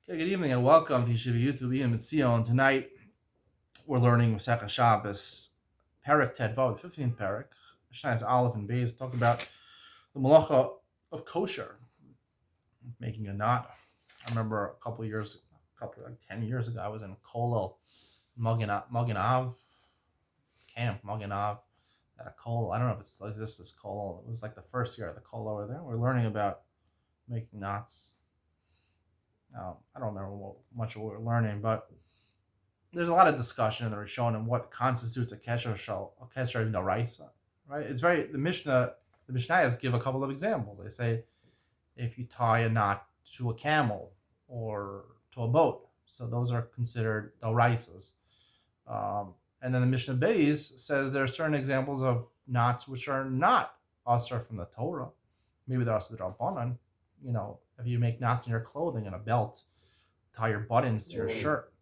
Okay, good evening and welcome to Yeshiva YouTube. Iyun. Tonight we're learning Masechah Shabbos, Perek Tedvav, the 15th Perek. Mishnah's Aleph and Beis talk about the malacha of kosher, making a knot. I remember like 10 years ago, I was in Kolel, Magen camp, Magen at a Kolel. I don't know if it's like this Kolel. It was like the first year of the Kolel over there. We're learning about making knots. I don't remember much of what we're learning, but there's a lot of discussion in the Rishonim what constitutes a kesher daraisa, right? It's very the Mishnayos give a couple of examples. They say if you tie a knot to a camel or to a boat, so those are considered daraisas. And then the Mishnah Beis says there are certain examples of knots which are not asur from the Torah. Maybe they're asur d'Rabbanan. You know, if you make knots in your clothing and a belt, tie your buttons to your shirt.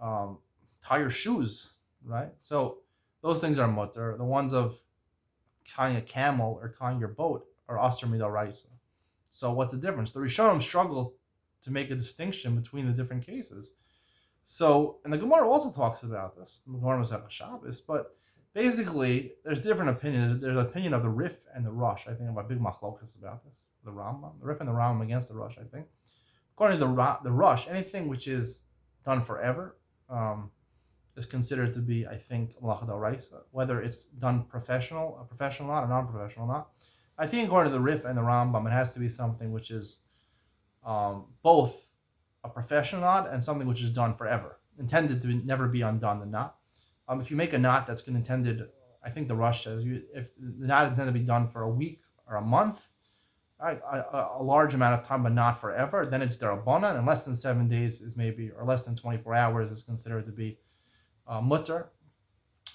Tie your shoes, right? So those things are mutter. The ones of tying a camel or tying your boat are asur midoraisa. So what's the difference? The Rishonim struggle to make a distinction between the different cases. So, and the Gemara also talks about this. The Gemara was at Shabbos, but basically there's different opinions. There's an opinion of the Rif and the Rush. I think about big machlokas about this. The Rambam, the Rif and the Rambam against the Rush. I think, according to the Rush, anything which is done forever is considered to be, I think, malacha d'oraisa, whether it's done a professional knot, or non-professional knot. I think according to the Rif and the Rambam, it has to be something which is both a professional knot and something which is done forever, intended to never be undone. The knot. If you make a knot that's intended, I think the Rush says, if the knot is intended to be done for a week or a month, a large amount of time, but not forever, then it's derabbanan, and less than 7 days is maybe, or less than 24 hours is considered to be mutter.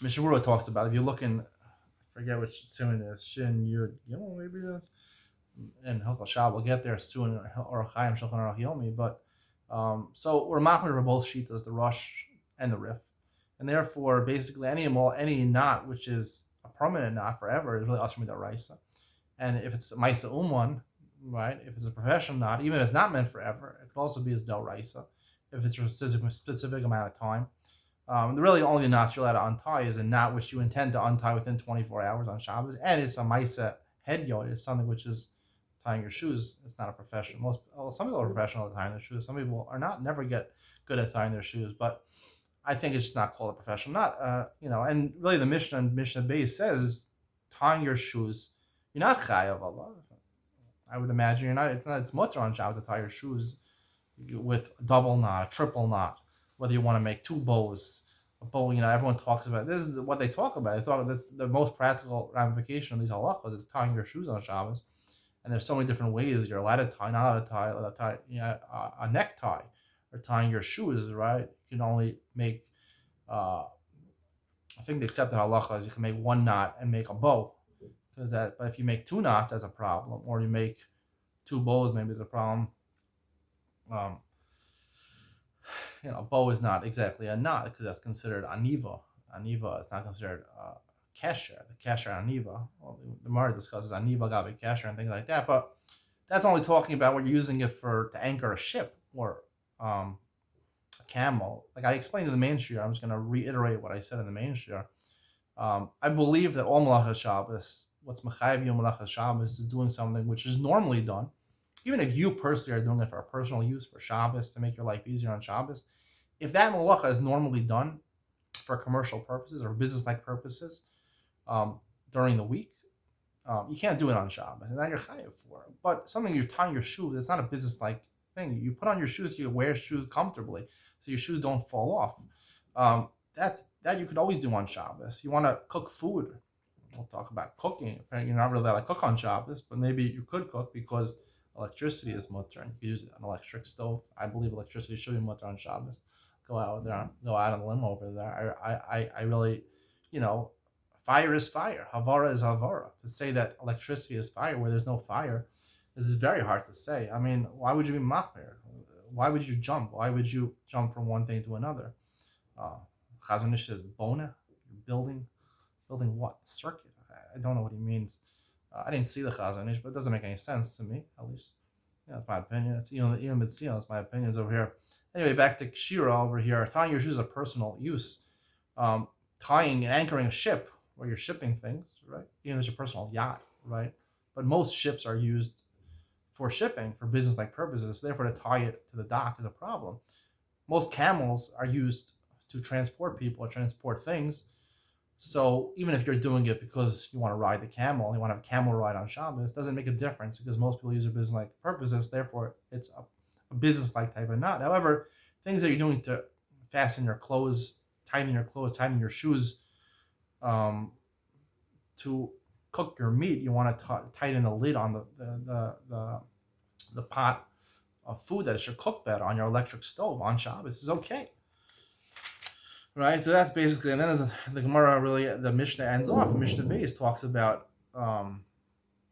Mishnah talks about, if you look in, I forget which soon is, Shin Yud Gimel maybe it is, and Hilchot Shab, we'll get there soon, or Chaim Shulchan Aruch Yomi, but so we're machmir for both shitas, the Rush and the Rif, and therefore basically any knot which is a permanent knot forever is really asur midoraisa. And if it's a Maisa Umwan, right, if it's a professional knot, even if it's not meant forever, it could also be as Del if it's for a specific amount of time. Really only the knots you're allowed to untie is a knot which you intend to untie within 24 hours on Shabbos, and it's a Maisa head yod. It's something which is tying your shoes. It's not a professional. Some people are professional at tying their shoes. Some people are not, never get good at tying their shoes, but I think it's just not called a professional knot. And really the Mishnah Beis says tying your shoes, you're not chayav Allah. I would imagine you're not. It's mutter on Shabbos to tie your shoes with a double knot, a triple knot. Whether you want to make two bows, a bow. Everyone talks about this. Is what they talk about. They talk. That's the most practical ramification of these halachas is tying your shoes on Shabbos. And there's so many different ways you're allowed to tie, not allowed to tie. A necktie or tying your shoes. Right? You can only make. I think the accepted halacha is you can make one knot and make a bow. But if you make two knots, that's a problem, or you make two bows, maybe it's a problem. A bow is not exactly a knot because that's considered aniva. Aniva is not considered kesher. The kesher aniva. Well, the Gemara discusses aniva, gabi kesher, and things like that. But that's only talking about when you're using it to anchor a ship or a camel. Like I explained in the main shir, I'm just going to reiterate what I said in the main shir. I believe that all Malachas Shabbos, what's Mechayev Yom Malachas Shabbos, is doing something which is normally done. Even if you personally are doing it for a personal use, for Shabbos, to make your life easier on Shabbos, if that Malacha is normally done for commercial purposes or business-like purposes during the week, you can't do it on Shabbos, and that you're Chayev for. But something you're tying your shoes, it's not a business-like thing. You put on your shoes so you wear shoes comfortably, so your shoes don't fall off. That you could always do on Shabbos. You want to cook food. We'll talk about cooking. Apparently, you're not really allowed to cook on Shabbos, but maybe you could cook because electricity is mutter, and you could use an electric stove. I believe electricity should be mutter on Shabbos. Go out on a limb over there. I really, fire is fire. Havara is havara. To say that electricity is fire where there's no fire, this is very hard to say. I mean, why would you be machmir? Why would you jump? Why would you jump from one thing to another? Chazon Ish says bona, building what? Circuit. I don't know what he means. I didn't see the Chazon Ish, but it doesn't make any sense to me, at least. Yeah, that's my opinion. It's Iyun Mitzvah. That's my opinions over here. Anyway, back to Kshira over here. Tying your shoes is a personal use. Um, Tying and anchoring a ship where you're shipping things, right? Even if it's your personal yacht, right? But most ships are used for shipping for business-like purposes. So therefore, to tie it to the dock is a problem. Most camels are used to transport people or transport things. So even if you're doing it because you want to ride the camel, you want to have a camel ride on Shabbos, doesn't make a difference because most people use it for business-like purposes. Therefore, it's a business-like type of knot. However, things that you're doing to fasten your clothes, tighten your shoes, um, to cook your meat, you want to tighten the lid on the pot of food that it should cook better on your electric stove on Shabbos is okay. Right, so that's basically, and then as the Gemara really, the Mishnah ends off. Mishnah base talks about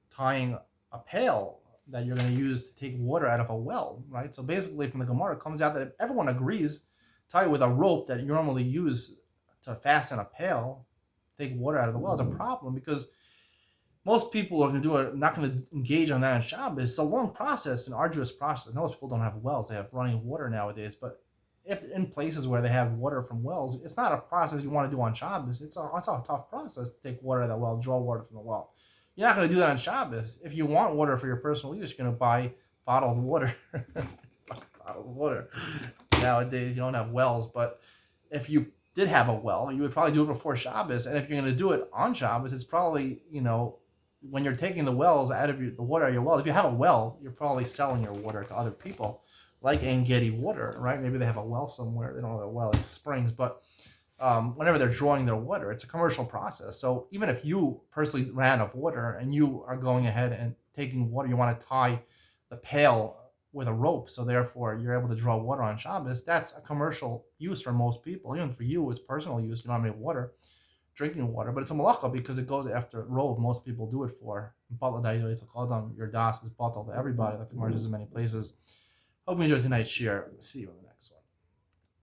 tying a pail that you're going to use to take water out of a well, right? So basically, from the Gemara, it comes out that if everyone agrees, tie it with a rope that you normally use to fasten a pail, take water out of the well, is a problem because most people are going to do it, not going to engage on that on Shabbos. It's a long process, an arduous process. Most people don't have wells; they have running water nowadays, but if in places where they have water from wells, it's not a process you want to do on Shabbos. It's a tough process to take water out of the well, draw water from the well. You're not going to do that on Shabbos. If you want water for your personal use, you're going to buy bottled water. Bottled water. Nowadays, you don't have wells, but if you did have a well, you would probably do it before Shabbos. And if you're going to do it on Shabbos, it's probably, when you're taking the wells out of the water out of your well, if you have a well, you're probably selling your water to other people, like Engedi water, right? Maybe they have a well somewhere. They don't have a well, like springs, but whenever they're drawing their water, it's a commercial process. So even if you personally ran out of water and you are going ahead and taking water, you want to tie the pail with a rope, so therefore you're able to draw water on Shabbos, that's a commercial use for most people. Even for you, it's personal use. You don't have any water, drinking water, but it's a malacha because it goes after rove. Most people do it for. Your das is bottled to everybody, like the Gemara says in many places. Hope you enjoyed tonight's share. See you.